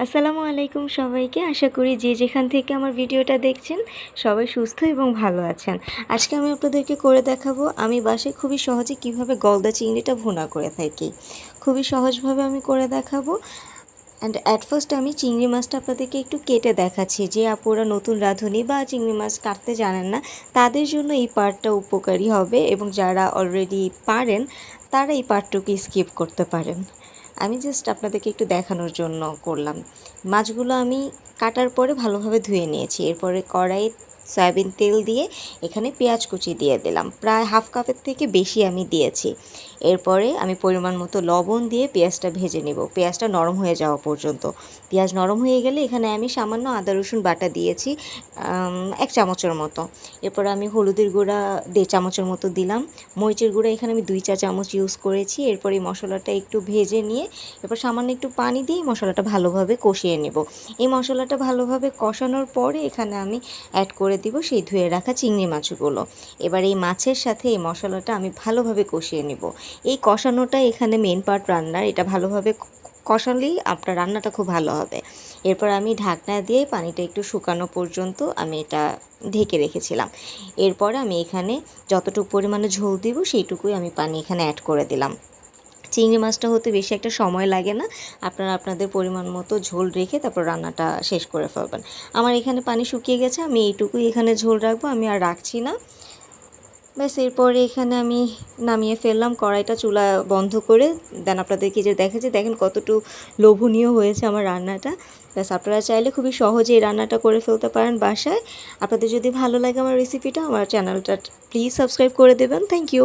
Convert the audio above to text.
আসসালামু আলাইকুম সবাইকে। আশা করি যে যেখান থেকে আমার ভিডিওটা দেখছেন সবাই সুস্থ এবং ভালো আছেন। আজকে আমি আপনাদেরকে করে দেখাবো আমি বাসায় খুবই সহজে কিভাবে গলদা চিংড়িটা ভুনা করে থাকি। খুবই সহজভাবে আমি করে দেখাবো। অ্যান্ড অ্যাট ফার্স্ট আমি চিংড়ি মাছটা আপনাদেরকে একটু কেটে দেখাচ্ছি। যে আপুরা নতুন রাঁধুনি বা চিংড়ি মাছ কাটতে জানেন না তাদের জন্য এই পার্টটা উপকারী হবে, এবং যারা অলরেডি পারেন তারা এই পার্টটুকু স্কিপ করতে পারেন। আমি জাস্ট আপনাদেরকে একটু দেখানোর জন্য করলাম। মাছগুলো আমি কাটার পরে ভালোভাবে ধুয়ে নিয়েছি। এরপরে কড়াইয়ে সয়াবিন তেল দিয়ে এখানে পেঁয়াজ কুচি দিয়ে দিলাম, প্রায় হাফ কাপের থেকে বেশি আমি দিয়েছি। এরপরে আমি পরিমাণ মতো লবণ দিয়ে পেঁয়াজটা ভেজে নেব, পেঁয়াজটা নরম হয়ে যাওয়া পর্যন্ত। পেঁয়াজ নরম হয়ে গেলে এখানে আমি সামান্য আদা রসুন বাটা দিয়েছি 1 চামচের মতো। এরপর আমি হলুদের গুঁড়া 1.5 চামচের মতো দিলাম। মরিচের গুঁড়া এখানে আমি 2 চা চামচ ইউজ করেছি। এরপর এই মশলাটা একটু ভেজে নিয়ে এরপর সামান্য একটু পানি দিয়ে মশলাটা ভালোভাবে কষিয়ে নেব। এই মশলাটা ভালোভাবে কষানোর পরে এখানে আমি অ্যাড করে দিব সেই ধুয়ে রাখা চিংড়ি মাছগুলো। এবার এই মাছের সাথে এই মশলাটা আমি ভালোভাবে কষিয়ে নেব। এই কষানোটা এখানে মেন পার্ট রান্নার। এটা ভালোভাবে কষালেই আপনার রান্নাটা খুব ভালো হবে। এরপর আমি ঢাকনা দিয়ে পানিটা একটু শুকানো পর্যন্ত আমি এটা ঢেকে রেখেছিলাম। এরপরে আমি এখানে যতটুকু পরিমাণে ঝোল দিব সেইটুকুই আমি পানি এখানে অ্যাড করে দিলাম। চিংড়ি মাছটা হতে বেশি একটা সময় লাগে না। আপনারা আপনাদের পরিমাণ মতো ঝোল রেখে তারপর রান্নাটা শেষ করে ফেলবেন। আমার এখানে পানি শুকিয়ে গেছে, আমি এইটুকুই এখানে ঝোল রাখবো, আমি আর রাখছি না। ব্যাস এরপরে এখানে আমি নামিয়ে ফেললাম, কড়াইটা চুলা বন্ধ করে। দেন আপনাদেরকে যে দেখাচ্ছি, দেখেন কতটুকু লোভনীয় হয়েছে আমার রান্নাটা। ব্যাস আপনারা চাইলে খুবই সহজে এই রান্নাটা করে ফেলতে পারেন বাসায়। আপনাদের যদি ভালো লাগে আমার রেসিপিটা, আমার চ্যানেলটা প্লিজ সাবস্ক্রাইব করে দেবেন। Thank you.